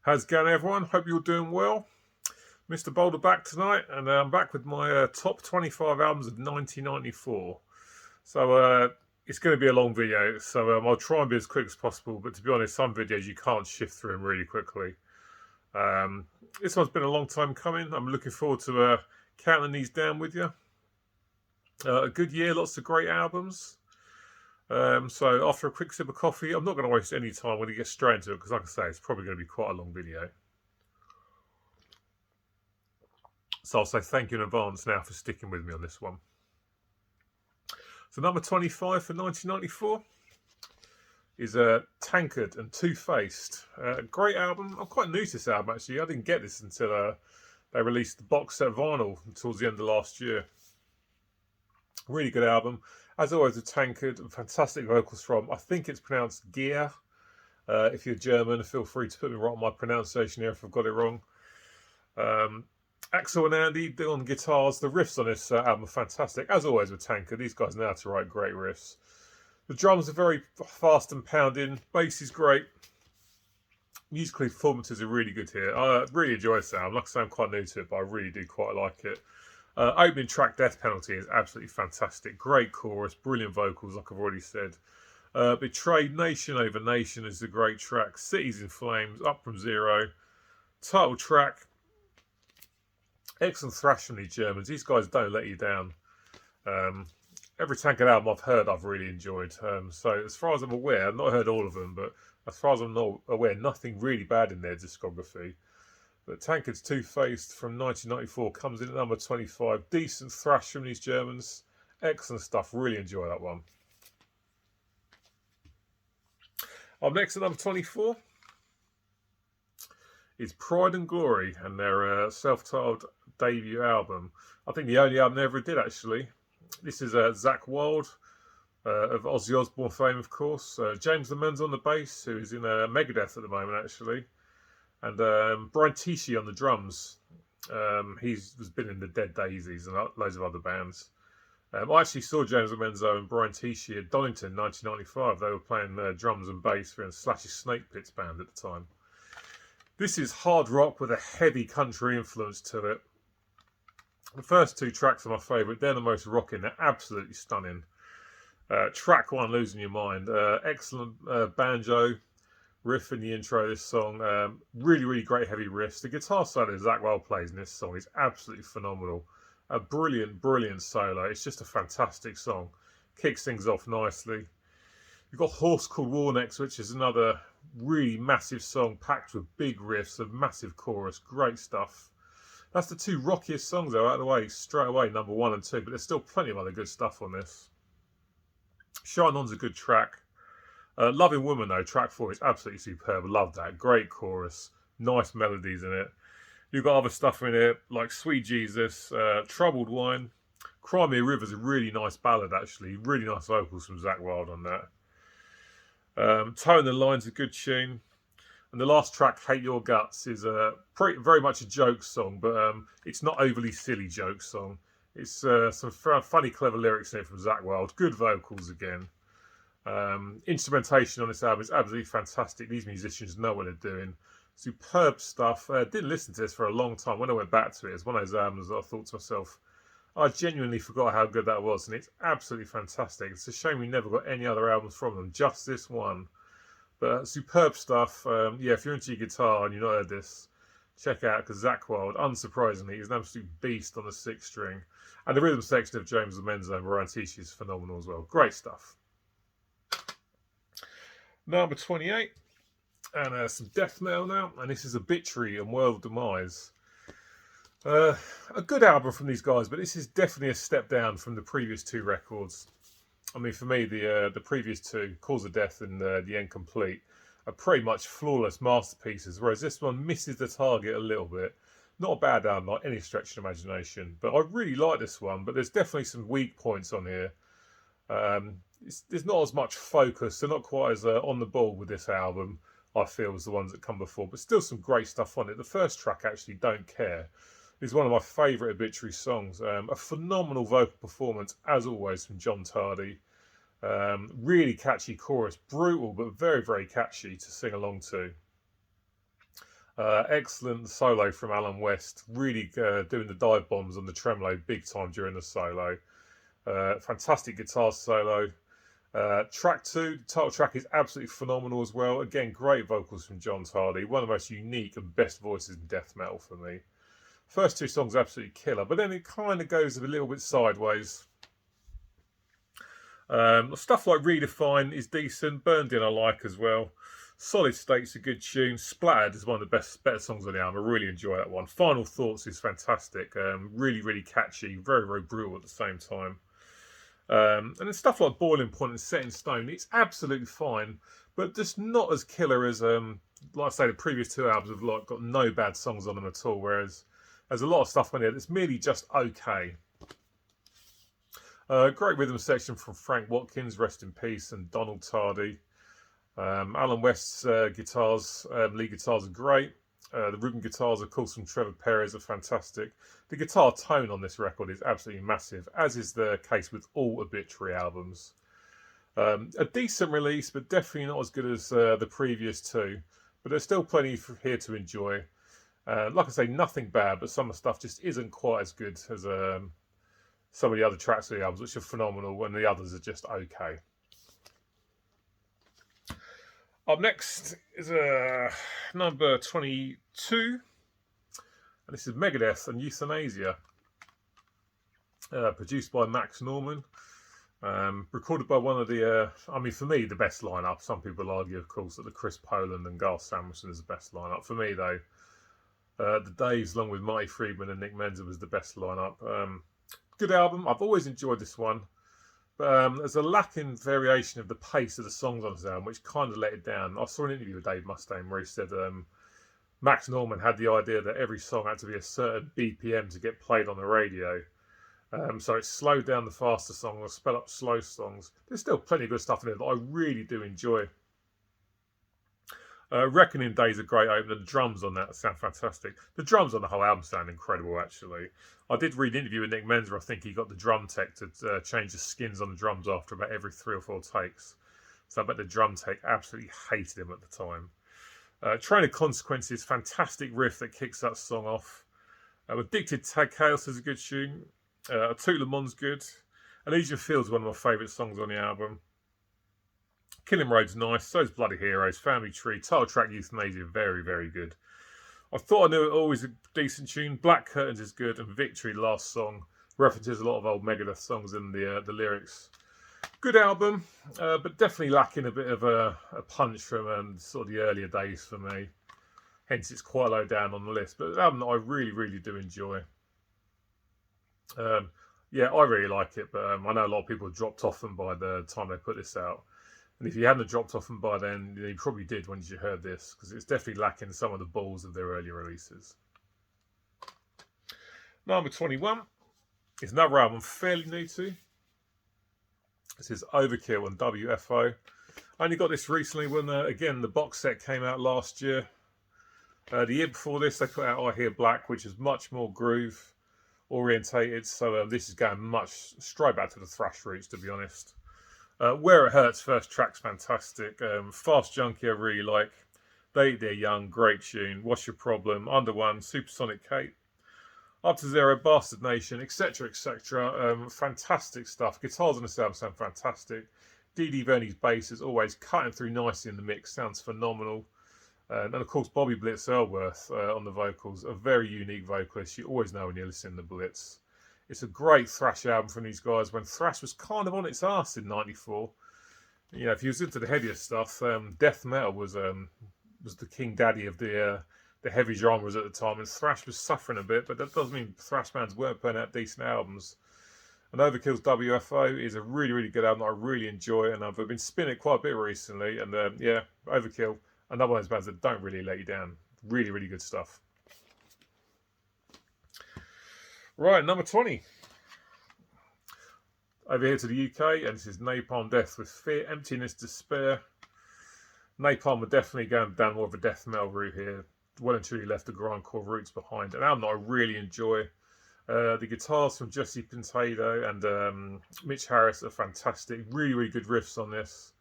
How's it going, everyone? Hope you're doing well. Mr. Boulder back tonight, and I'm back with my top 25 albums of 1994. So it's going to be a long video, so I'll try and be as quick as possible. But to be honest, some videos you can't shift through them really quickly. This one's been a long time coming. I'm looking forward to counting these down with you. A good year, lots of great albums. So after a quick sip of coffee, I'm not going to waste any time. I'm going to get straight into it because, like I say, it's probably going to be quite a long video. So I'll say thank you in advance now for sticking with me on this one. So number 25 for 1994 is Tankard and Twofaced. Great album. I'm quite new to this album, actually. I didn't get this until they released the box set vinyl towards the end of last year. Really good album. As always with Tankard, fantastic vocals from, I think it's pronounced Gear. If you're German, feel free to put me right on my pronunciation here if I've got it wrong. Axel and Andy on guitars. The riffs on this album are fantastic. As always with Tankard, these guys know how to write great riffs. The drums are very fast and pounding. Bass is great. Musically, performances are really good here. I really enjoy this album. Like I say, I'm quite new to it, but I really do quite like it. Opening track, Death Penalty, is absolutely fantastic. Great chorus, brilliant vocals, like I've already said. Betrayed, Nation Over Nation is a great track. Cities in Flames, Up From Zero. Title track. Excellent thrash from these Germans. These guys don't let you down. Every Tankard album I've heard, I've really enjoyed. So as far as I'm aware, I've not heard all of them, but as far as I'm not aware, nothing really bad in their discography. But Tankard's Twofaced from 1994 comes in at number 25. Decent thrash from these Germans. Excellent stuff. Really enjoy that one. Up next at number 24 is Pride and Glory and their self-titled debut album. I think the only album they ever did, actually. This is Zakk Wylde of Ozzy Osbourne fame, of course. James LeMans on the bass, who is in Megadeth at the moment, actually. And Brian Tichy on the drums. He's been in the Dead Daisies and loads of other bands. I actually saw James LeMans and Brian Tichy at Donington in 1995. They were playing drums and bass for Slash's Snake Pits band at the time. This is hard rock with a heavy country influence to it. The first two tracks are my favourite. They're the most rocking. They're absolutely stunning. Track one, Losing Your Mind. Excellent banjo riff in the intro of this song. Really, really great heavy riffs. The guitar solo that Zakk Wylde plays in this song is absolutely phenomenal. A brilliant, brilliant solo. It's just a fantastic song. Kicks things off nicely. You've got Horse Called War next, which is another really massive song packed with big riffs, a massive chorus. Great stuff. That's the two rockiest songs, though, out of the way straight away, number 1 and 2. But there's still plenty of other good stuff on this. Shine On's a good track. Loving Woman, though, track 4 is absolutely superb. Love that. Great chorus. Nice melodies in it. You've got other stuff in it, like Sweet Jesus, Troubled Wine. Cry Me a River's a really nice ballad, actually. Really nice vocals from Zakk Wylde on that. Tone the Line's a good tune. And the last track, Hate Your Guts, is very much a joke song, but it's not overly silly joke song. It's some funny, clever lyrics in it from Zakk Wylde. Good vocals again. Instrumentation on this album is absolutely fantastic. These musicians know what they're doing. Superb stuff. Didn't listen to this for a long time. When I went back to it, it's one of those albums that I thought to myself, I genuinely forgot how good that was, and it's absolutely fantastic. It's a shame we never got any other albums from them, just this one. But superb stuff. Yeah, if you're into your guitar and you've not heard this, check out, because Zakk Wylde, unsurprisingly, is an absolute beast on the 6th string. And the rhythm section of James LeMans and Brian Tichy is phenomenal as well. Great stuff. Number 28, and some death metal now, and this is Obituary and World Demise. A good album from these guys, but this is definitely a step down from the previous two records. I mean, for me, the previous two, Cause of Death and The End Complete, are pretty much flawless masterpieces, whereas this one misses the target a little bit. Not a bad album, not any stretch of imagination, but I really like this one, but there's definitely some weak points on here. There's not as much focus. They're not quite as on the ball with this album, I feel, as the ones that come before. But still some great stuff on it. The first track, actually, Don't Care, is one of my favourite Obituary songs. A phenomenal vocal performance, as always, from John Tardy. Really catchy chorus. Brutal, but very, very catchy to sing along to. Excellent solo from Alan West, really doing the dive bombs on the tremolo big time during the solo. Fantastic guitar solo. Track 2, the title track is absolutely phenomenal as well. Again, great vocals from John Tardy, one of the most unique and best voices in death metal for me. First 2 songs absolutely killer, but then it kind of goes a little bit sideways. Stuff like Redefine is decent. Burned In I like as well. Solid State's a good tune. Splattered is one of the better songs on the album. I really enjoy that one. Final Thoughts is fantastic. Really, really catchy. Very, very brutal at the same time. And then stuff like Boiling Point and Set in Stone, it's absolutely fine, but just not as killer as, like I say, the previous 2 albums have like got no bad songs on them at all, whereas there's a lot of stuff on here that's merely just okay. Great rhythm section from Frank Watkins, rest in peace, and Donald Tardy. Alan West's guitars, lead guitars are great. The rhythm guitars, of course, from Trevor Perez are fantastic. The guitar tone on this record is absolutely massive, as is the case with all Obituary albums. A decent release, but definitely not as good as the previous 2. But there's still plenty here to enjoy. Like I say, nothing bad, but some of the stuff just isn't quite as good as some of the other tracks of the albums, which are phenomenal, and the others are just okay. Up next is number 22, and this is Megadeth and Euthanasia, produced by Max Norman, recorded by one of the, I mean, for me, the best lineup. Some people argue, of course, that the Chris Poland and Garth Samuelson is the best lineup. For me, though, the Daves, along with Marty Friedman and Nick Menza, was the best lineup. Good album. I've always enjoyed this one. But there's a lack in variation of the pace of the songs on this album, which kind of let it down. I saw an interview with Dave Mustaine where he said Max Norman had the idea that every song had to be a certain BPM to get played on the radio. So it slowed down the faster songs or sped up slow songs. There's still plenty of good stuff in there that I really do enjoy. Reckoning Day's a great opener. The drums on that sound fantastic. The drums on the whole album sound incredible, actually. I did read an interview with Nick Menza. I think he got the drum tech to change the skins on the drums after about every 3 or 4 takes. So I bet the drum tech absolutely hated him at the time. Train of Consequences, fantastic riff that kicks that song off. Addicted Tag Chaos is a good tune. Tout Le Monde's good. Elysian Fields is one of my favourite songs on the album. Killing Road's nice, so's Bloody Heroes, Family Tree, title track Euthanasia, very, very good. I thought I knew it always a decent tune. Black Curtains is good, and Victory, last song, references a lot of old Megadeth songs in the lyrics. Good album, but definitely lacking a bit of a punch from sort of the earlier days for me. Hence, it's quite low down on the list. But an album that I really, really do enjoy. Yeah, I really like it, but I know a lot of people have dropped off them by the time they put this out. And if you hadn't dropped off them by then, you probably did once you heard this, because it's definitely lacking some of the balls of their earlier releases. Number 21 is another album I'm fairly new to. This is Overkill and WFO. I only got this recently when, again, the box set came out last year. The year before this, they put out I Hear Black, which is much more groove orientated. So this is going much straight back to the thrash roots, to be honest. Where It Hurts, first track's fantastic. Fast Junkie I really like. They Eat Their Young, great tune. What's Your Problem? Under One, Supersonic Kate. Up to Zero, Bastard Nation, etc, etc. Fantastic stuff. Guitars on this album sound fantastic. Dee Dee Verney's bass is always cutting through nicely in the mix. Sounds phenomenal. And of course, Bobby Blitz Ellsworth on the vocals. A very unique vocalist. You always know when you're listening to Blitz. It's a great thrash album from these guys when thrash was kind of on its arse in '94. You know, if you was into the heavier stuff, death metal was the king daddy of the heavy genres at the time, and thrash was suffering a bit. But that doesn't mean thrash bands weren't putting out decent albums. And Overkill's WFO is a really, really good album that I really enjoy, and I've been spinning it quite a bit recently. And yeah, Overkill, another one of those bands that don't really let you down. Really, really good stuff. Right, number 20. Over here to the UK, and this is Napalm Death with Fear, Emptiness, Despair. Napalm are definitely going down more of a death metal route here. Well and truly left the grindcore roots behind. An album that I really enjoy. The guitars from Jesse Pintato and Mitch Harris are fantastic. Really, really good riffs on this.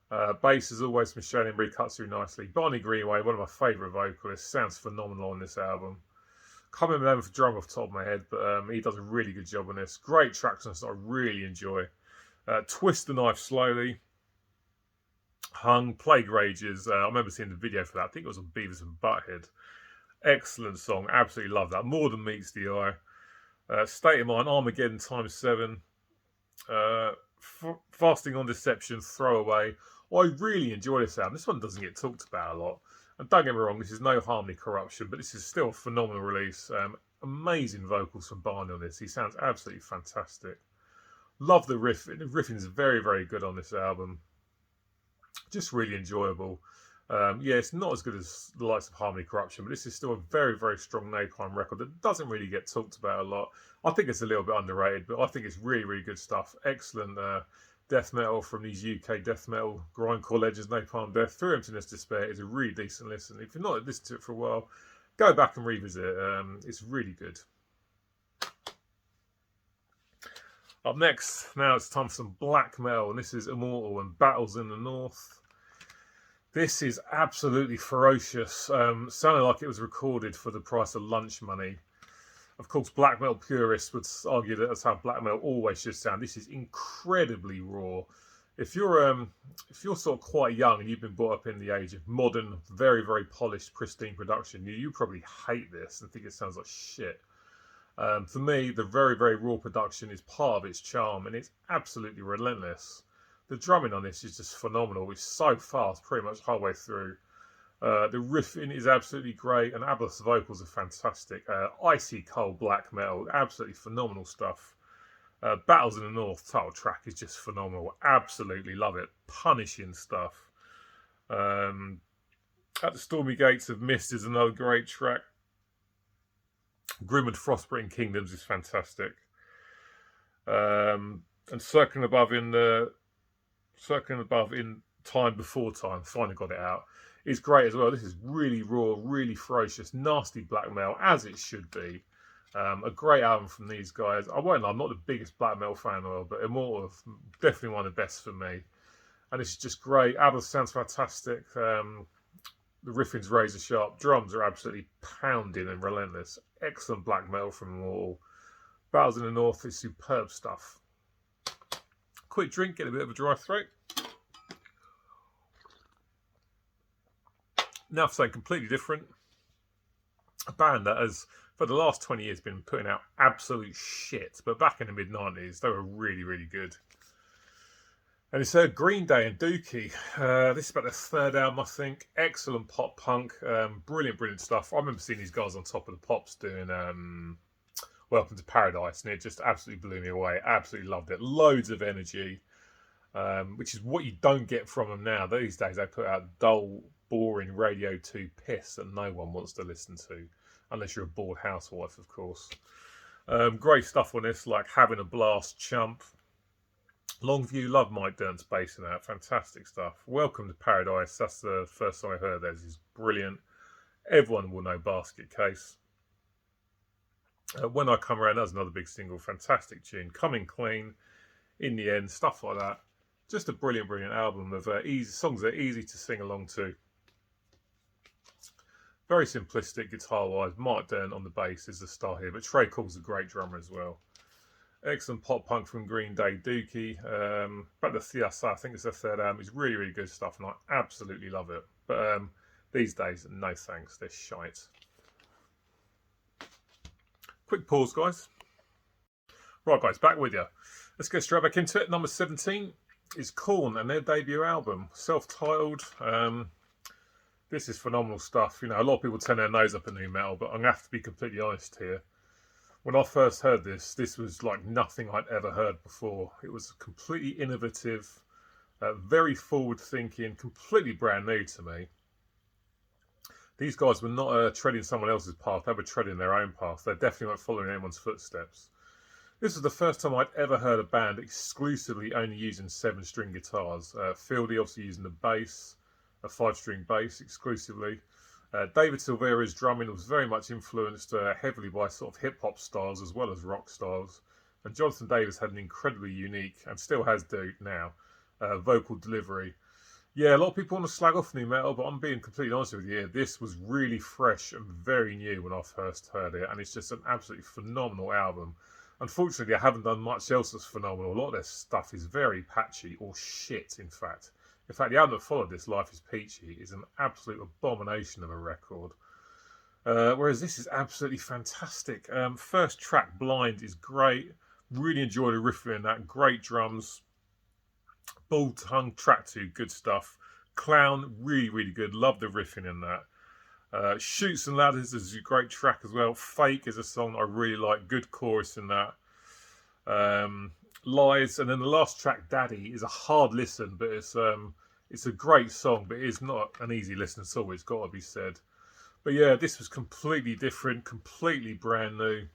Bass as always from Shane Embry, cuts through nicely. Barney Greenway, one of my favourite vocalists, sounds phenomenal on this album. Can't remember the name of the drum off the top of my head, but he does a really good job on this. Great tracks that I really enjoy. Twist the Knife Slowly. Hung, Plague Rages. I remember seeing the video for that. I think it was on Beavis and Butthead. Excellent song. Absolutely love that. More than meets the eye. State of Mind, Armageddon ×7. Fasting on Deception, Throwaway. I really enjoy this album. This one doesn't get talked about a lot. And don't get me wrong, this is no Harmony Corruption, but this is still a phenomenal release. Amazing vocals from Barney on this. He sounds absolutely fantastic. Love the riff. The riffing is very, very good on this album. Just really enjoyable. Yeah, it's not as good as the likes of Harmony Corruption, but this is still a very, very strong Napalm record that doesn't really get talked about a lot. I think it's a little bit underrated, but I think it's really, really good stuff. Excellent death metal from these UK death metal grindcore legends. Napalm Death, Through Emptiness Despair is a really decent listen. If you've not listened to it for a while, go back and revisit it. It's really good. Up next, now it's time for some blackmail, and this is Immortal and Battles in the North. This is absolutely ferocious. Sounded like it was recorded for the price of lunch money. Of course, blackmail purists would argue that that's how blackmail always should sound. This is incredibly raw. If you're sort of quite young and you've been brought up in the age of modern, very, very polished, pristine production, you probably hate this and think it sounds like shit. For me, the very, very raw production is part of its charm, and it's absolutely relentless. The drumming on this is just phenomenal. It's so fast, pretty much halfway through. The riffing is absolutely great, and Abba's vocals are fantastic. Icy cold black metal, absolutely phenomenal stuff. Battles in the North title track is just phenomenal. Absolutely love it. Punishing stuff. At the Stormy Gates of Mist is another great track. Grim and Frostbitten Kingdoms is fantastic. And Circling Above in Time Before Time, finally got it out, is great as well. This is really raw, really ferocious, nasty blackmail, as it should be. A great album from these guys. I won't lie, I'm not the biggest black metal fan in the world, but Immortal, definitely one of the best for me. And it's just great. Abba sounds fantastic. The riffing's razor sharp. Drums are absolutely pounding and relentless. Excellent black metal from Immortal. Battles in the North is superb stuff. Quick drink, get a bit of a dry throat. Now for something completely different. A band that has, for the last 20 years, been putting out absolute shit. But back in the mid-90s, they were really, really good. And it's Green Day and Dookie. This is about their third album, I think. Excellent pop punk. Brilliant, brilliant stuff. I remember seeing these guys on Top of the Pops doing Welcome to Paradise, and it just absolutely blew me away. Absolutely loved it. Loads of energy, which is what you don't get from them now. These days, they put out dull, boring Radio 2 piss that no one wants to listen to, unless you're a bored housewife, of course. Great stuff on this, like Having a Blast, Chump. Longview, love Mike Dirnt's bass in that. Fantastic stuff. Welcome to Paradise. That's the first song I heard. Theirs is brilliant. Everyone will know Basket Case. When I Come Around, that's another big single. Fantastic tune. Coming Clean. In the End. Stuff like that. Just a brilliant, brilliant album of easy songs that are easy to sing along to. Very simplistic guitar-wise. Mike Dirnt on the bass is the star here, but Trey Cole's a great drummer as well. Excellent pop punk from Green Day, Dookie. Back to Thiasa, I think it's their third album. It's really, really good stuff, and I absolutely love it. But these days, no thanks. They're shite. Quick pause, guys. Right, guys, back with you. Let's get straight back into it. Number 17 is Korn and their debut album, self-titled. This is phenomenal stuff. You know, a lot of people turn their nose up at new metal, but I'm going to have to be completely honest here. When I first heard this was like nothing I'd ever heard before. It was completely innovative, very forward-thinking, completely brand new to me. These guys were not treading someone else's path, they were treading their own path. They definitely weren't following anyone's footsteps. This was the first time I'd ever heard a band exclusively only using 7-string guitars. Fieldy obviously using the bass, a 5-string bass exclusively. David Silvera's drumming was very much influenced heavily by sort of hip-hop styles as well as rock styles. And Jonathan Davis had an incredibly unique, and still has now, vocal delivery. Yeah, a lot of people want to slag off new metal, but I'm being completely honest with you. This was really fresh and very new when I first heard it, and it's just an absolutely phenomenal album. Unfortunately, I haven't done much else that's phenomenal. A lot of their stuff is very patchy, or shit, in fact. In fact, the album that followed this, Life is Peachy, is an absolute abomination of a record. Whereas this is absolutely fantastic. First track, Blind, is great. Really enjoy the riffing in that. Great drums. Bull Tongue, track 2, good stuff. Clown, really, really good. Love the riffing in that. Shoots and Ladders is a great track as well. Fake is a song I really like. Good chorus in that. Lies, and then the last track, Daddy, is a hard listen, but it's a great song, but it is not an easy listen at all. It's got to be said. But yeah, this was completely different, completely brand new,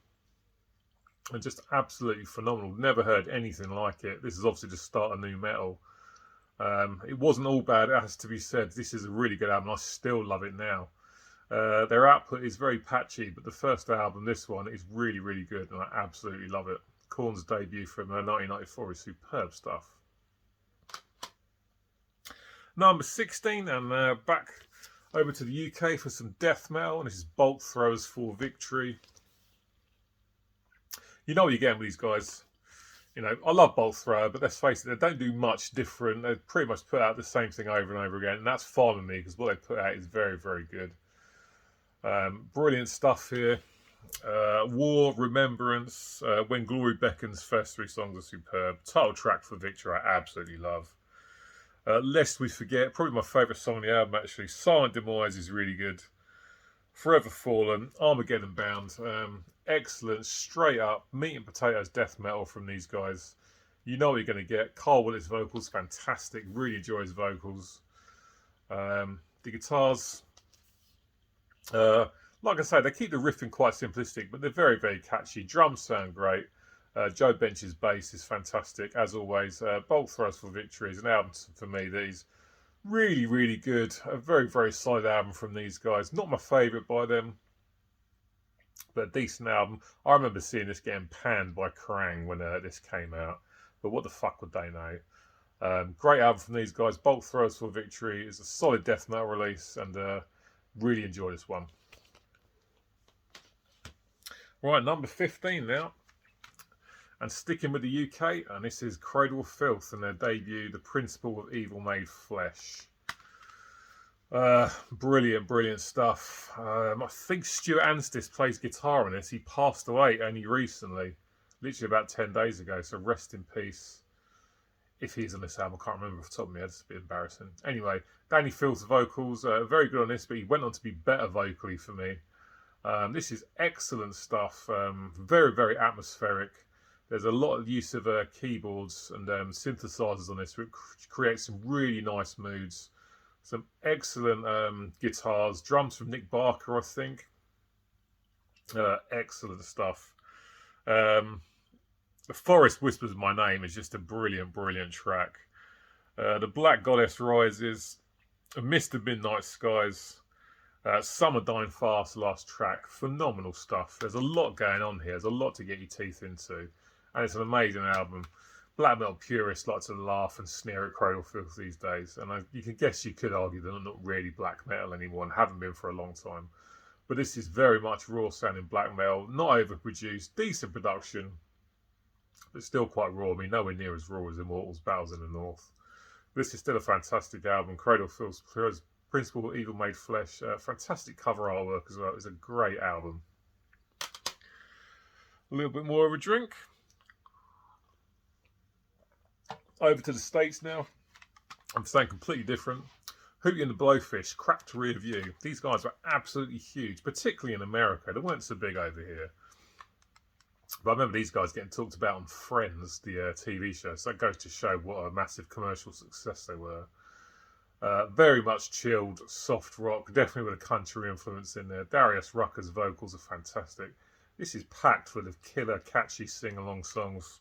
and just absolutely phenomenal. Never heard anything like it. This is obviously the start of new metal. It wasn't all bad, it has to be said. This is a really good album. I still love it now. Their output is very patchy, but the first album, this one, is really, really good, and I absolutely love it. Korn's debut from 1994 is superb stuff. Number 16, and back over to the UK for some death metal, and this is Bolt Throwers for Victory. You know what you're getting with these guys. You know, I love Bolt Thrower, but let's face it, they don't do much different. They pretty much put out the same thing over and over again, and that's fine with me because what they put out is very, very good. Brilliant stuff here. War, Remembrance, When Glory Beckons, first 3 songs are superb. Title track for Victory, I absolutely love. Lest We Forget, probably my favourite song on the album actually. Silent Demise is really good. Forever Fallen, Armageddon Bound, excellent, straight up meat and potatoes death metal from these guys. You know what you're going to get. Carl Willett's vocals, fantastic, really enjoy his vocals. The guitars, like I say, they keep the riffing quite simplistic, but they're very, very catchy. Drums sound great. Joe Bench's bass is fantastic, as always. Bolt Throwers for Victory is an album for me that is really, really good. A very, very solid album from these guys. Not my favourite by them, but a decent album. I remember seeing this getting panned by Kerrang when this came out, but what the fuck would they know? Great album from these guys. Bolt Throwers for Victory is a solid death metal release, and really enjoy this one. Right, number 15 now. And sticking with the UK, and this is Cradle of Filth and their debut, The Principle of Evil Made Flesh. Brilliant, brilliant stuff. I think Stuart Anstis plays guitar on this. He passed away only recently, literally about 10 days ago, so rest in peace. If he's on this album, I can't remember off the top of my head, it's a bit embarrassing. Anyway, Danny Filth's vocals, very good on this, but he went on to be better vocally for me. This is excellent stuff, very, very atmospheric. There's a lot of use of keyboards and synthesizers on this, which creates some really nice moods. Some excellent guitars, drums from Nick Barker, I think. Excellent stuff. The Forest Whispers My Name is just a brilliant, brilliant track. The Black Goddess Rises, Mr. Midnight Skies, Summer Dying Fast, last track. Phenomenal stuff. There's a lot going on here. There's a lot to get your teeth into. And it's an amazing album. Black metal purists like to laugh and sneer at Cradle Filth these days. And you can guess you could argue they're not really black metal anymore and haven't been for a long time. But this is very much raw sounding black metal. Not overproduced. Decent production. But still quite raw. I mean, nowhere near as raw as Immortals Battles in the North. But this is still a fantastic album. Cradle Filth's Principle of Evil Made Flesh. Fantastic cover artwork as well. It's a great album. A little bit more of a drink. Over to the States now. I'm saying completely different. Hootie and the Blowfish, Cracked Rear View. These guys were absolutely huge, particularly in America. They weren't so big over here. But I remember these guys getting talked about on Friends, the TV show. So that goes to show what a massive commercial success they were. Very much chilled, soft rock, definitely with a country influence in there. Darius Rucker's vocals are fantastic. This is packed full of killer, catchy sing-along songs.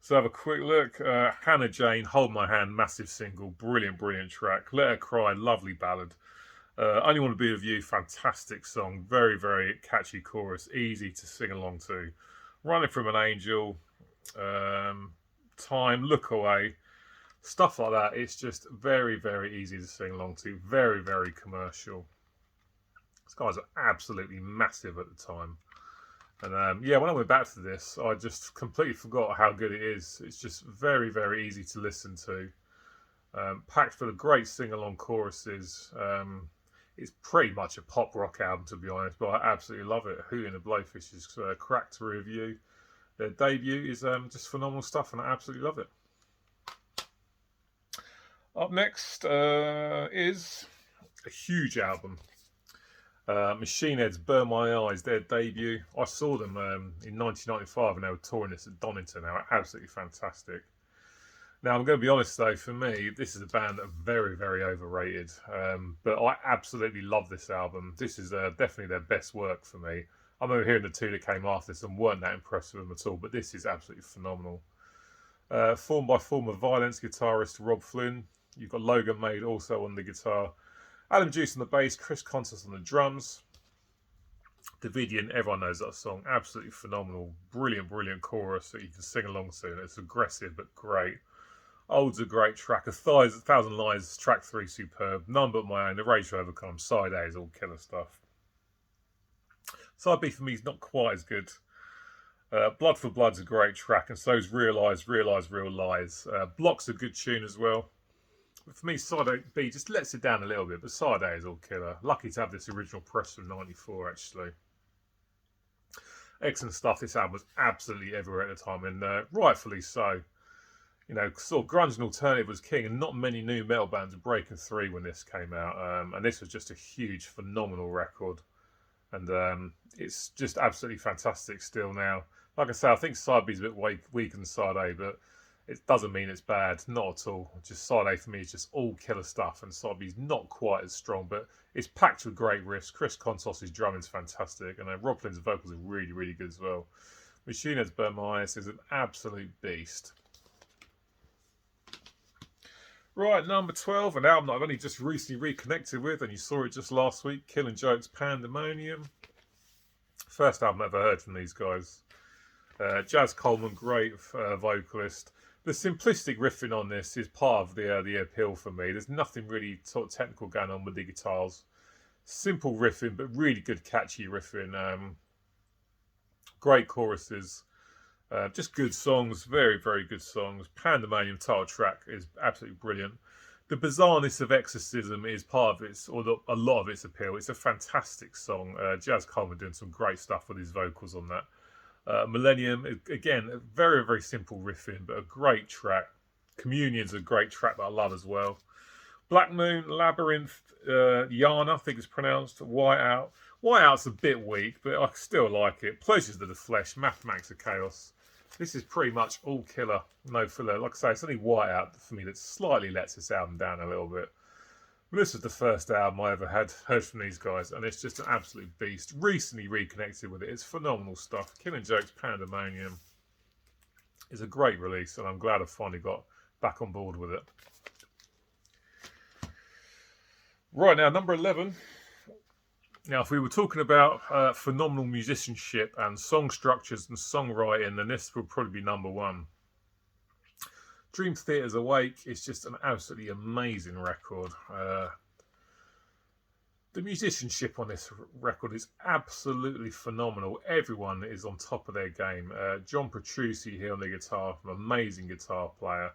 So have a quick look. Hannah Jane, Hold My Hand, massive single, brilliant, brilliant track. Let Her Cry, lovely ballad. Only Want to Be With You, fantastic song. Very, very catchy chorus, easy to sing along to. Running From an Angel, Time, Look Away. Stuff like that, it's just very, very easy to sing along to. Very, very commercial. These guys are absolutely massive at the time. And yeah, when I went back to this, I just completely forgot how good it is. It's just very, very easy to listen to. Packed full of great sing-along choruses. It's pretty much a pop rock album, to be honest, but I absolutely love it. Hootie and the Blowfish is cracked to review. Their debut is just phenomenal stuff, and I absolutely love it. Up next is a huge album. Machine Head's Burn My Eyes, their debut. I saw them in 1995 and they were touring this at Donington. They were absolutely fantastic. Now, I'm going to be honest though, for me, this is a band that are very, very overrated. But I absolutely love this album. This is definitely their best work for me. I remember hearing the two that came after this and weren't that impressed with them at all, but this is absolutely phenomenal. Formed by former Violence guitarist Rob Flynn. You've got Logan Maid also on the guitar. Adam Duce on the bass, Chris Contos on the drums. Davidian, everyone knows that song. Absolutely phenomenal. Brilliant, brilliant chorus that you can sing along to. It's aggressive but great. Old's a great track. A Thousand Lies, track 3, superb. None But My Own, The Rage to Overcome, Side A is all killer stuff. Side B for me is not quite as good. Blood for Blood's a great track, and so is Realise, Real Lies. Block's a good tune as well. But for me, Side A B just lets it down a little bit, but Side A is all killer. Lucky to have this original press from '94, actually. Excellent stuff. This album was absolutely everywhere at the time, and rightfully so. You know, sort of grunge and alternative was king, and not many new metal bands were breaking through when this came out. And this was just a huge, phenomenal record. And it's just absolutely fantastic still now. Like I say, I think Side B is a bit weaker than Side A, but it doesn't mean it's bad, not at all. Just Side A for me is just all killer stuff, and Side B is not quite as strong, but it's packed with great riffs. Chris Contos' drumming is fantastic, and Rob Flynn's vocals are really, really good as well. Machine Head's Burn My Eyes is an absolute beast. Right, number 12, an album that I've only just recently reconnected with, and you saw it just last week, Killing Joke's Pandemonium. First album I've ever heard from these guys. Jazz Coleman, great vocalist. The simplistic riffing on this is part of the appeal for me. There's nothing really sort of technical going on with the guitars. Simple riffing, but really good catchy riffing. Great choruses. Just good songs, very, very good songs. Pandemonium title track is absolutely brilliant. The bizarreness of Exorcism is part of its, or a lot of its appeal. It's a fantastic song. Jazz Coleman doing some great stuff with his vocals on that. Millennium, again, a very, very simple riffing, but a great track. Communion's a great track that I love as well. Black Moon, Labyrinth, Yana, I think it's pronounced, Whiteout. Whiteout's a bit weak, but I still like it. Pleasures of the Flesh, Mathematics of Chaos. This is pretty much all killer, no filler. Like I say, it's only Whiteout for me that slightly lets this album down a little bit. But this was the first album I ever heard from these guys, and it's just an absolute beast. Recently reconnected with it. It's phenomenal stuff. Killing Joke's Pandemonium is a great release, and I'm glad I finally got back on board with it. Right now, number 11. Now, if we were talking about phenomenal musicianship and song structures and songwriting, then this would probably be number 1. Dream Theater's Awake is just an absolutely amazing record. The musicianship on this record is absolutely phenomenal. Everyone is on top of their game. John Petrucci here on the guitar, an amazing guitar player.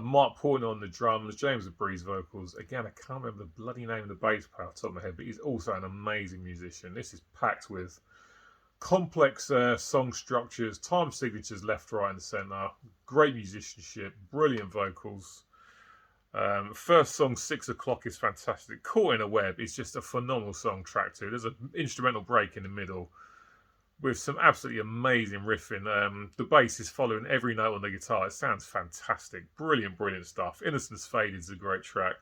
Mark Portnoy on the drums, James Labree's vocals. Again, I can't remember the bloody name of the bass player off the top of my head, but he's also an amazing musician. This is packed with complex song structures, time signatures left, right, and centre. Great musicianship, brilliant vocals. First song, 6 O'Clock, is fantastic. Caught in a Web is just a phenomenal song track too. There's an instrumental break in the middle with some absolutely amazing riffing. The bass is following every note on the guitar. It sounds fantastic. Brilliant, brilliant stuff. Innocence Faded is a great track.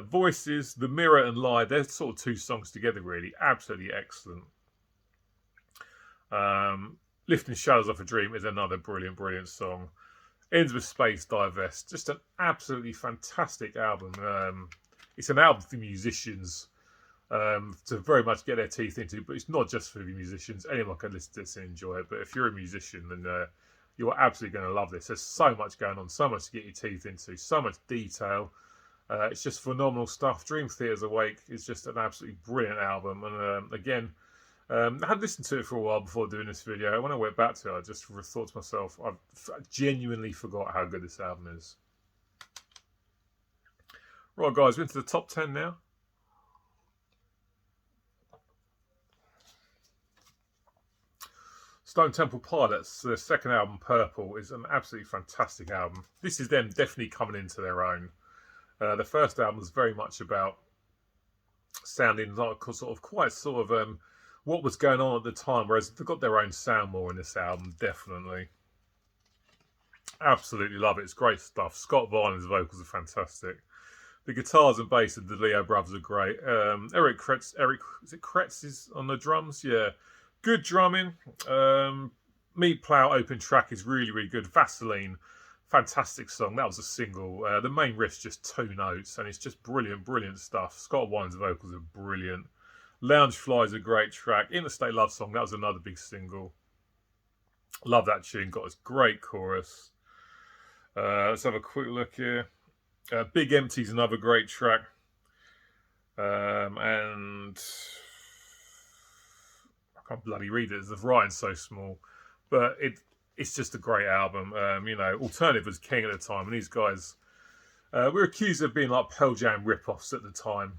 Voices, The Mirror and Lie, they're sort of 2 songs together really. Absolutely excellent. Lifting Shadows Off a Dream is another brilliant, brilliant song. Ends with Space Divest. Just an absolutely fantastic album. It's an album for musicians to very much get their teeth into, but it's not just for the musicians. Anyone can listen to this and enjoy it. But if you're a musician, then you're absolutely going to love this. There's so much going on, so much to get your teeth into, so much detail. It's just phenomenal stuff. Dream Theater's Awake is just an absolutely brilliant album. And again, I had listened to it for a while before doing this video. When I went back to it, I just thought to myself, I genuinely forgot how good this album is. Right, guys, we're into the top 10 now. Stone Temple Pilots, their second album, Purple, is an absolutely fantastic album. This is them definitely coming into their own. The first album was very much about sounding like what was going on at the time, whereas they've got their own sound more in this album, definitely. Absolutely love it. It's great stuff. Scott Weiland's vocals are fantastic. The guitars and bass of the Leo brothers are great. Eric Kretz is on the drums? Yeah. Good drumming. Meat Plow open track is really, really good. Vaseline, fantastic song. That was a single. The main riff's just 2 notes, and it's just brilliant, brilliant stuff. Scott Weiland's vocals are brilliant. Lounge Fly is a great track. Interstate Love Song, that was another big single. Love that tune. Got this great chorus. Let's have a quick look here. Big Empty's another great track. And I can't bloody read it. The writing's so small. But it's just a great album. You know, Alternative was king at the time. And these guys were accused of being like Pearl Jam rip-offs at the time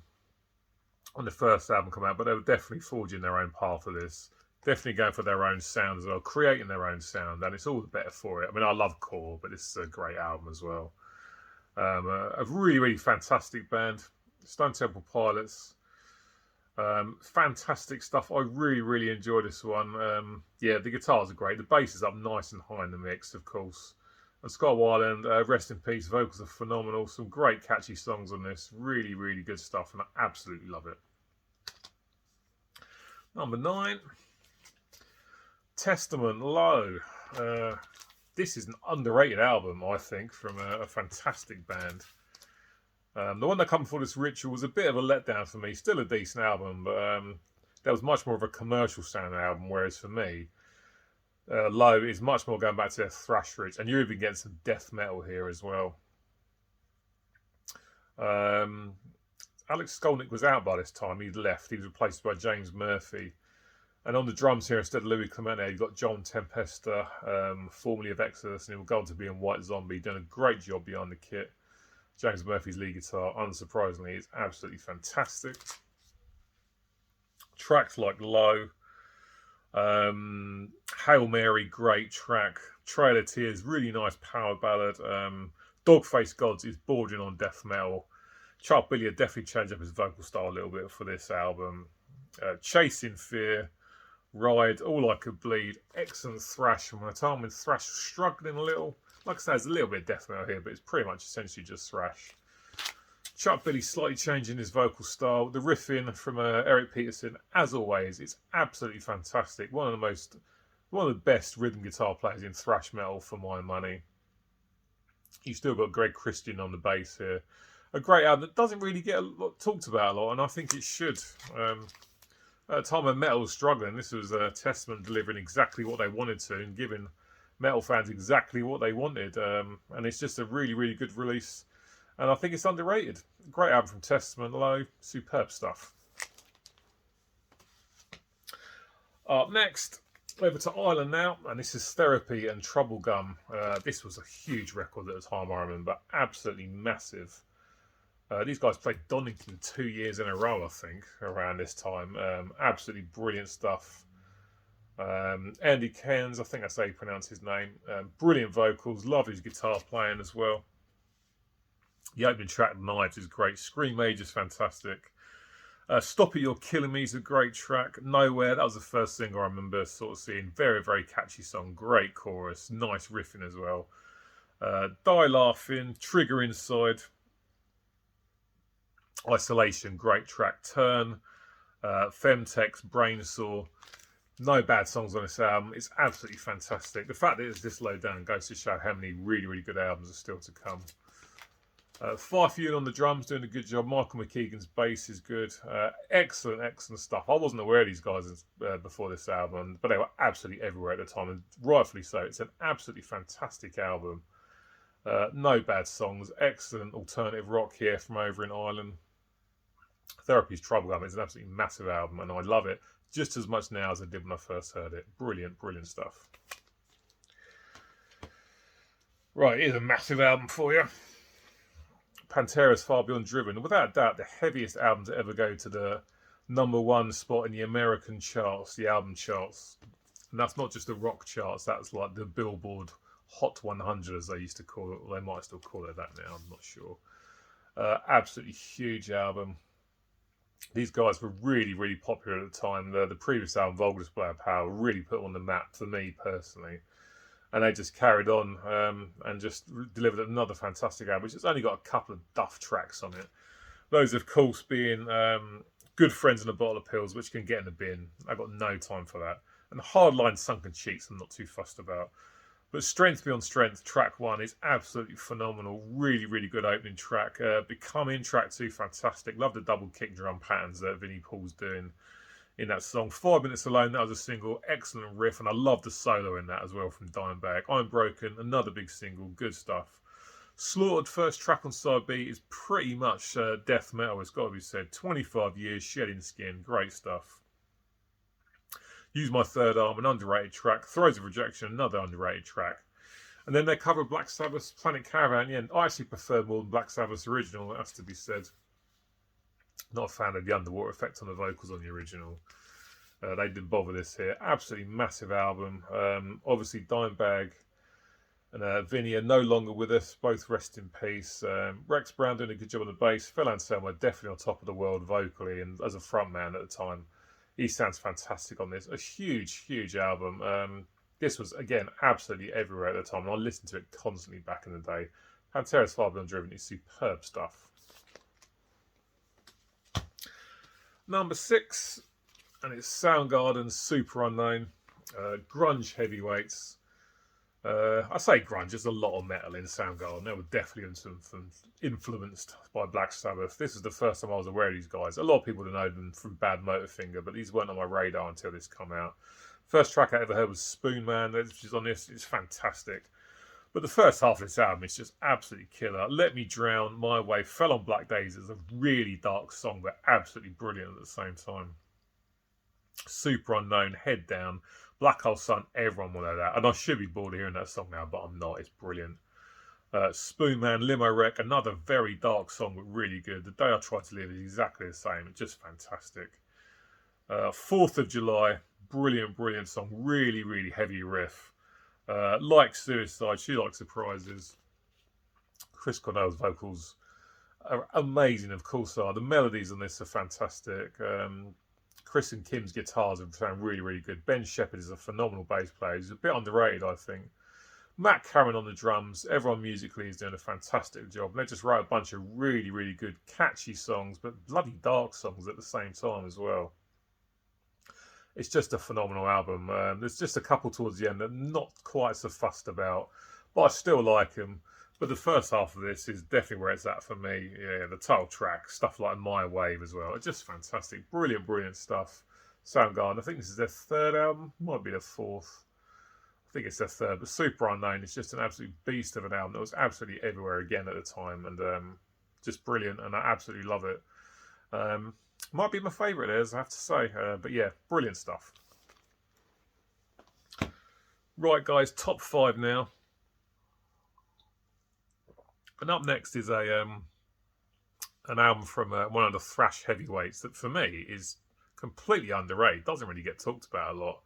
when the first album came out. But they were definitely forging their own path for this. Definitely going for their own sound as well. Creating their own sound. And it's all the better for it. I mean, I love Core, but this is a great album as well. A really, really fantastic band. Stone Temple Pilots. Fantastic stuff. I really, really enjoy this one. Yeah, the guitars are great. The bass is up nice and high in the mix, of course. And Scott Weiland, rest in peace. Vocals are phenomenal. Some great catchy songs on this. Really, really good stuff, and I absolutely love it. Number 9. Testament, Low. This is an underrated album, I think, from a fantastic band. The one that come before this, Ritual, was a bit of a letdown for me. Still a decent album, but that was much more of a commercial sound album, whereas for me, Low is much more going back to their thrash roots, and you're even getting some death metal here as well. Alex Skolnick was out by this time. He'd left. He was replaced by James Murphy. And on the drums here, instead of Louis Clemente, you've got John Tempesta, formerly of Exodus, and he'll go on to be in White Zombie, doing a great job behind the kit. James Murphy's lead guitar, unsurprisingly, is absolutely fantastic. Tracks like Low, Hail Mary, great track. Trail of Tears, really nice power ballad. Dogface Gods is bordering on death metal. Chuck Billiard definitely changed up his vocal style a little bit for this album. Chasing Fear, Ride, All I Could Bleed, excellent thrash from a time when thrash was struggling a little. Like I say, there's a little bit of death metal here, but it's pretty much essentially just thrash. Chuck Billy slightly changing his vocal style. The riffing from Eric Peterson, as always, it's absolutely fantastic. One of the best rhythm guitar players in thrash metal for my money. You've still got Greg Christian on the bass here. A great album that doesn't really get talked about a lot, and I think it should. At a time when metal was struggling, this was a Testament delivering exactly what they wanted to and giving metal fans exactly what they wanted. And it's just a really, really good release. And I think it's underrated. Great album from Testament, Low, superb stuff. Up next, over to Ireland now, and this is Therapy and Trouble Gum. This was a huge record at the time, I remember. Absolutely massive. These guys played Donington 2 years in a row, I think, around this time. Absolutely brilliant stuff. Andy Cairns, I think that's how you pronounce his name. Brilliant vocals, love his guitar playing as well. The opening track, Knives, is great. Scream Age is fantastic. Stop It, You're Killing Me is a great track. Nowhere, that was the first single I remember sort of seeing. Very, very catchy song. Great chorus. Nice riffing as well. Die Laughing, Trigger Inside. Isolation, great track. Turn, Femtex, Brainsaw. No bad songs on this album. It's absolutely fantastic. The fact that it's this low down goes to show how many really, really good albums are still to come. Fife Ewan on the drums doing a good job. Michael McKeegan's bass is good. Excellent, excellent stuff. I wasn't aware of these guys before this album, but they were absolutely everywhere at the time, and rightfully so. It's an absolutely fantastic album. No bad songs. Excellent alternative rock here from over in Ireland. Therapy's Trouble is an absolutely massive album, and I love it just as much now as I did when I first heard it. Brilliant, brilliant stuff. Right, here's a massive album for you. Pantera's Far Beyond Driven. Without doubt, the heaviest album to ever go to the #1 spot in the American charts, the album charts. And that's not just the rock charts, that's like the Billboard Hot 100, as they used to call it. Well, they might still call it that now, I'm not sure. Absolutely huge album. These guys were really, really popular at the time. The previous album, Vulgar Display of Power, really put them on the map for me personally. And they just carried on and just delivered another fantastic album, which has only got a couple of duff tracks on it. Those, of course, being Good Friends and a Bottle of Pills, which can get in the bin. I've got no time for that. And Hardline Sunken Cheeks, I'm not too fussed about. But Strength Beyond Strength, track 1, is absolutely phenomenal. Really, really good opening track. Becoming, track 2, fantastic. Love the double kick drum patterns that Vinnie Paul's doing in that song. 5 Minutes Alone, that was a single. Excellent riff, and I love the solo in that as well from Dimebag. I'm Broken, another big single. Good stuff. Slaughtered, first track on side B, is pretty much death metal, it's got to be said. 25 years, shedding skin. Great stuff. Use My Third Arm, an underrated track. Throes of Rejection, another underrated track. And then they cover Black Sabbath's Planet Caravan. Yeah, I actually prefer more than Black Sabbath's original, that has to be said. Not a fan of the underwater effect on the vocals on the original. They didn't bother this here. Absolutely massive album. Obviously, Dimebag and Vinny are no longer with us. Both rest in peace. Rex Brown doing a good job on the bass. Phil Anselmo definitely on top of the world vocally and as a frontman at the time. He sounds fantastic on this. A huge, huge album. This was, again, absolutely everywhere at the time. And I listened to it constantly back in the day. Pantera's Far Beyond Driven is superb stuff. Number 6, and it's Soundgarden's Super Unknown. Grunge heavyweights. I say grunge, there's a lot of metal in Soundgarden. They were definitely influenced by Black Sabbath. This is the first time I was aware of these guys. A lot of people would know them from Bad Motorfinger, but these weren't on my radar until this come out. First track I ever heard was Spoon Man, which is on this. It's fantastic. But the first half of this album is just absolutely killer. Let Me Drown, My Way, Fell on Black Days is a really dark song, but absolutely brilliant at the same time. Super Unknown, Head Down, Black Hole Sun, everyone will know that. And I should be bored of hearing that song now, but I'm not. It's brilliant. Spoon Man, Limo Wreck, another very dark song, but really good. The Day I Tried to Live is exactly the same. It's just fantastic. 4th of July, brilliant, brilliant song. Really, really heavy riff. Like Suicide, She Likes Surprises. Chris Cornell's vocals are amazing, of course are. The melodies on this are fantastic. Chris and Kim's guitars sound really, really good. Ben Shepherd is a phenomenal bass player. He's a bit underrated, I think. Matt Cameron on the drums. Everyone musically is doing a fantastic job. And they just write a bunch of really, really good, catchy songs, but bloody dark songs at the same time as well. It's just a phenomenal album. There's just a couple towards the end that I'm not quite so fussed about, but I still like them. But the first half of this is definitely where it's at for me. Yeah, the title track, stuff like My Wave as well. It's just fantastic. Brilliant, brilliant stuff. Soundgarden, I think this is their 3rd album. Might be their 4th. I think it's their 3rd. But Super Unknown is just an absolute beast of an album that was absolutely everywhere again at the time. And just brilliant. And I absolutely love it. Might be my favourite theirs, I have to say. But yeah, brilliant stuff. Right, guys, top 5 now. And up next is an album from one of the thrash heavyweights that for me is completely underrated. Doesn't really get talked about a lot,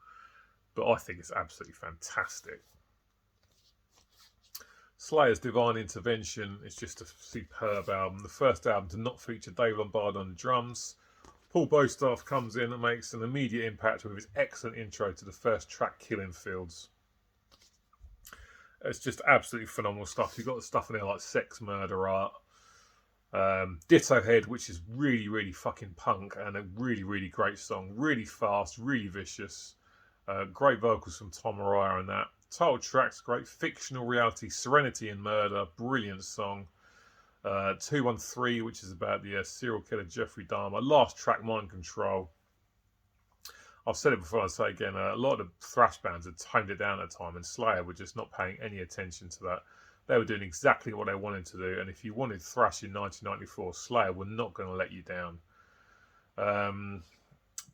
but I think it's absolutely fantastic. Slayer's Divine Intervention is just a superb album. The first album to not feature Dave Lombardo on the drums. Paul Bostaff comes in and makes an immediate impact with his excellent intro to the first track, Killing Fields. It's just absolutely phenomenal stuff. You've got the stuff in there like Sex, Murder, Art. Ditto Head, which is really, really fucking punk and a really, really great song. Really fast, really vicious. Great vocals from Tom Araya on that. Title track's great. Fictional Reality, Serenity and Murder, brilliant song. 213, which is about the serial killer Jeffrey Dahmer. Last track, Mind Control. I've said it before, I'll say it again, a lot of thrash bands had toned it down at the time, and Slayer were just not paying any attention to that. They were doing exactly what they wanted to do, and if you wanted thrash in 1994, Slayer were not going to let you down.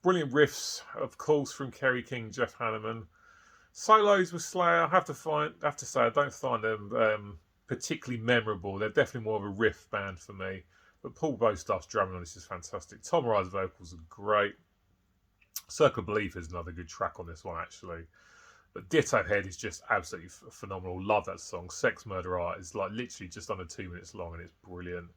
Brilliant riffs, of course, from Kerry King, Jeff Hanneman. Solos with Slayer, I have to say, I don't find them particularly memorable. They're definitely more of a riff band for me. But Paul Bostaff's drumming on this is fantastic. Tom Rye's vocals are great. Circle of Belief is another good track on this one, actually. But Ditto Head is just absolutely phenomenal. Love that song. Sex Murder Art is like literally just under 2 minutes long, and it's brilliant.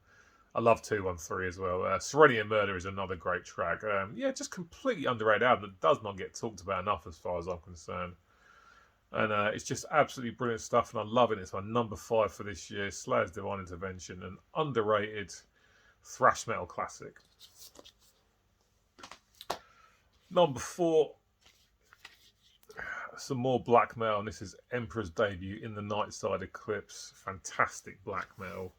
I love 213 as well. Serenity and Murder is another great track. Yeah, just completely underrated album that does not get talked about enough as far as I'm concerned. And it's just absolutely brilliant stuff, and I love it. It's my number 5 for this year. Slayer's Divine Intervention, an underrated thrash metal classic. Number 4, some more blackmail, and this is Emperor's debut, In the Nightside Eclipse. Fantastic blackmail.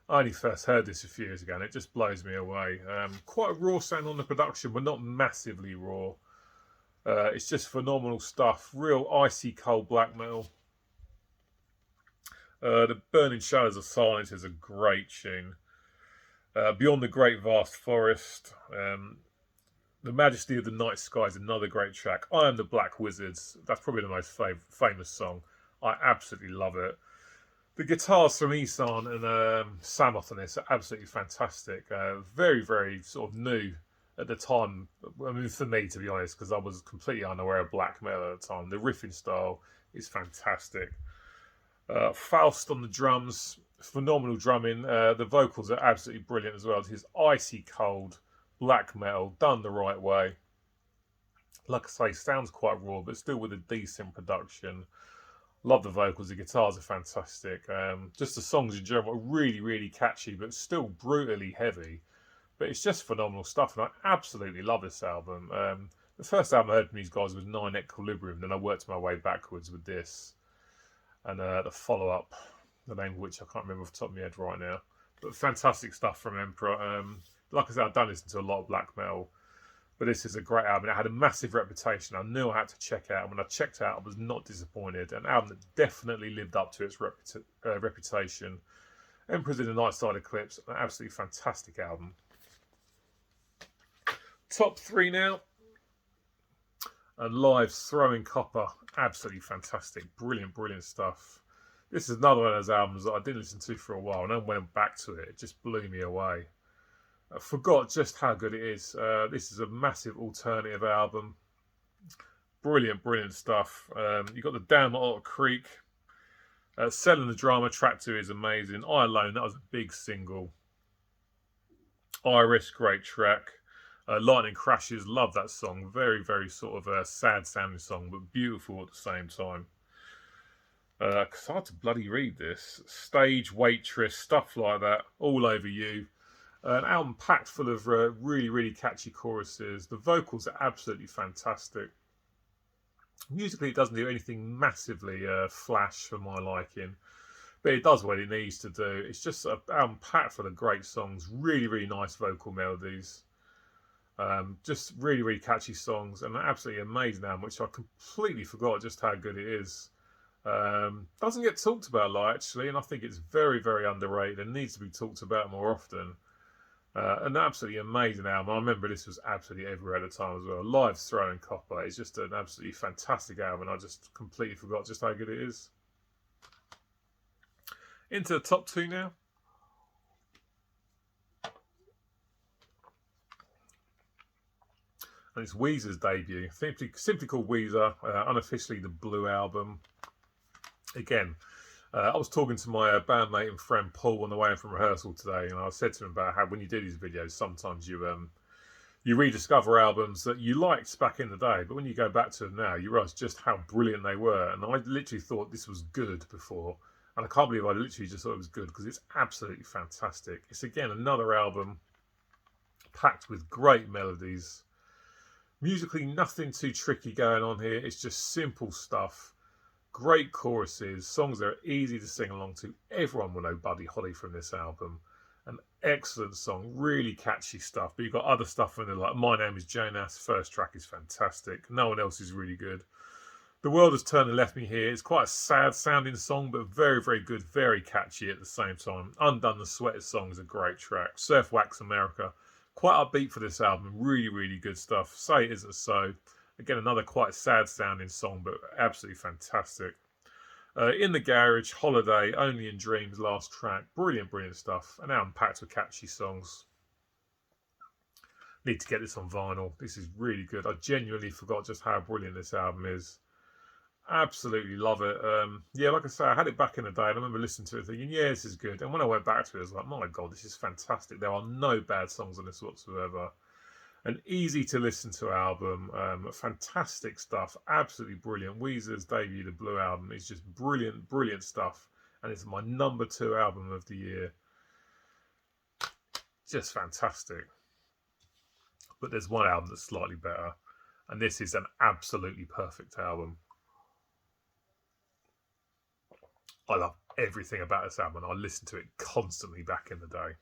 I only first heard this a few years ago, and it just blows me away. Quite a raw sound on the production, but not massively raw. It's just phenomenal stuff. Real icy cold blackmail. The Burning Shadows of Silence is a great tune. Beyond the Great Vast Forest. The Majesty of the Night Sky is another great track. I Am the Black Wizards. That's probably the most famous song. I absolutely love it. The guitars from Isan and Samoth on this are absolutely fantastic. Very, very sort of new at the time. I mean, for me, to be honest, because I was completely unaware of blackmail at the time. The riffing style is fantastic. Faust on the drums, phenomenal drumming. The vocals are absolutely brilliant as well. His icy cold black metal done the right way. Like I say, sounds quite raw, but still with a decent production. Love the vocals. The guitars are fantastic. Just the songs in general are really, really catchy, but still brutally heavy. But it's just phenomenal stuff, and I absolutely love this album. The first album I heard from these guys was 9 Equilibrium, then I worked my way backwards with this. And the follow-up, the name of which I can't remember off the top of my head right now. But fantastic stuff from Emperor. Like I said, I've done listen to a lot of black metal, but this is a great album. It had a massive reputation. I knew I had to check it out. When I checked it out, I was not disappointed. An album that definitely lived up to its reputation. Emperor's in the Nightside Eclipse, an absolutely fantastic album. Top 3 now. And Live's Throwing Copper, absolutely fantastic. Brilliant, brilliant stuff. This is another one of those albums that I didn't listen to for a while, and then went back to it. It just blew me away. I forgot just how good it is. This is a massive alternative album. Brilliant, brilliant stuff. You've got the Down at Otter Creek. Selling the Drama, track 2 is amazing. I Alone, that was a big single. Iris, great track. Lightning Crashes, love that song. Very, very sort of a sad sounding song, but beautiful at the same time. It's hard to bloody read this. Stage, Waitress, stuff like that. All Over You. An album packed full of really, really catchy choruses. The vocals are absolutely fantastic. Musically, it doesn't do anything massively flash for my liking, but it does what it needs to do. It's just an album packed full of great songs. Really, really nice vocal melodies. Just really, really catchy songs, and an absolutely amazing album, which I completely forgot just how good it is. Doesn't get talked about a lot, actually, and I think it's very, very underrated and needs to be talked about more often. An absolutely amazing album. I remember this was absolutely everywhere at the time as well. Live's Throwing Copper is just an absolutely fantastic album, and I just completely forgot just how good it is. Into the top 2 now. And it's Weezer's debut, simply called Weezer, unofficially the Blue Album. Again, I was talking to my bandmate and friend Paul on the way in from rehearsal today, and I said to him about how when you do these videos, sometimes you rediscover albums that you liked back in the day, but when you go back to them now, you realise just how brilliant they were. And I literally thought this was good before, and I can't believe I literally just thought it was good, because it's absolutely fantastic. It's, again, another album packed with great melodies. Musically, nothing too tricky going on here. It's just simple stuff. Great choruses, songs that are easy to sing along to. Everyone will know Buddy Holly from this album. An excellent song, really catchy stuff. But you've got other stuff in there like My Name is Jonas. First track is fantastic. No one else is really good. The World Has Turned and Left Me Here. It's quite a sad sounding song, but very, very good, very catchy at the same time. Undone the Sweated Song is a great track. Surf Wax America. Quite upbeat for this album. Really, really good stuff. Say It Isn't So. Again, another quite sad sounding song, but absolutely fantastic. In the Garage, Holiday, Only in Dreams, last track. Brilliant, brilliant stuff. An album packed with catchy songs. Need to get this on vinyl. This is really good. I genuinely forgot just how brilliant this album is. Absolutely love it. Yeah, like I say, I had it back in the day and I remember listening to it thinking, yeah, this is good. And when I went back to it, I was like, my God, this is fantastic. There are no bad songs on this whatsoever. An easy to listen to album, fantastic stuff, absolutely brilliant. Weezer's debut, the Blue album, is just brilliant, brilliant stuff. And it's my #2 album of the year. Just fantastic. But there's one album that's slightly better. And this is an absolutely perfect album. I love everything about this album. I listened to it constantly back in the day.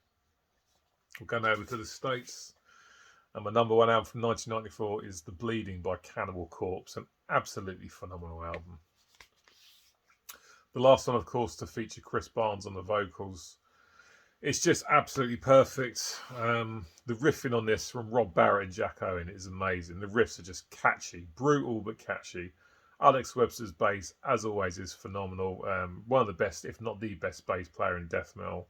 We're going over to the States. And my #1 album from 1994 is The Bleeding by Cannibal Corpse. An absolutely phenomenal album. The last one, of course, to feature Chris Barnes on the vocals. It's just absolutely perfect. The riffing on this from Rob Barrett and Jack Owen is amazing. The riffs are just catchy. Brutal, but catchy. Alex Webster's bass, as always, is phenomenal. One of the best, if not the best, bass player in death metal.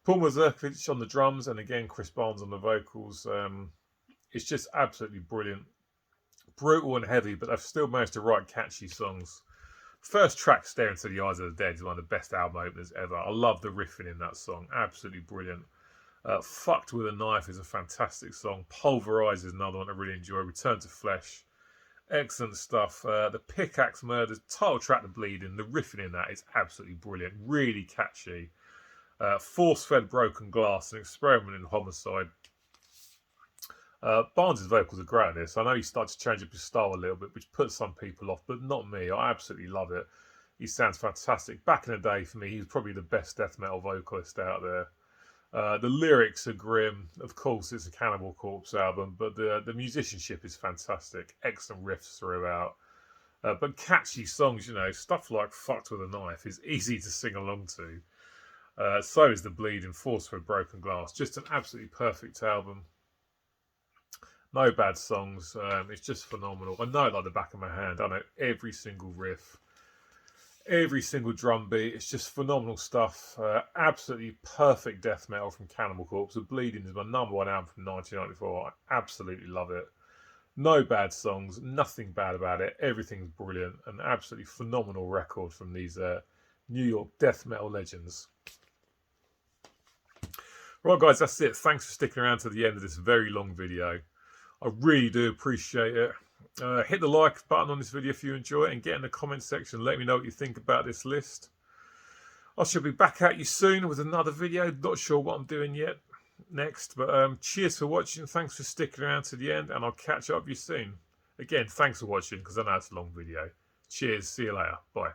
Paul Mazurkiewicz on the drums, and again, Chris Barnes on the vocals. It's just absolutely brilliant. Brutal and heavy, but they've still managed to write catchy songs. First track, Stare Into the Eyes of the Dead, is one of the best album openers ever. I love the riffing in that song. Absolutely brilliant. Fucked with a Knife is a fantastic song. Pulverize is another one I really enjoy. Return to Flesh. Excellent stuff. The Pickaxe Murders, title track, The Bleeding. The riffing in that is absolutely brilliant. Really catchy. Force-Fed Broken Glass, an experiment in homicide. Barnes' vocals are great at this. I know he started to change up his style a little bit, which puts some people off, but not me. I absolutely love it. He sounds fantastic. Back in the day, for me, he was probably the best death metal vocalist out there. The lyrics are grim. Of course, it's a Cannibal Corpse album, but the musicianship is fantastic. Excellent riffs throughout. But catchy songs, you know, stuff like Fucked with a Knife is easy to sing along to. So is The Bleeding, Force-Fed Broken Glass. Just an absolutely perfect album. No bad songs. It's just phenomenal. I know it like the back of my hand. I know every single riff, every single drum beat. It's just phenomenal stuff. Absolutely perfect death metal from Cannibal Corpse. The Bleeding is my #1 album from 1994. I absolutely love it. No bad songs. Nothing bad about it. Everything's brilliant. An absolutely phenomenal record from these New York death metal legends. Right, guys, that's it. Thanks for sticking around to the end of this very long video. I really do appreciate it. Hit the like button on this video if you enjoy it, and get in the comment section. Let me know what you think about this list. I shall be back at you soon with another video. Not sure what I'm doing yet next, but cheers for watching. Thanks for sticking around to the end, and I'll catch up with you soon. Again, thanks for watching, because I know it's a long video. Cheers. See you later. Bye.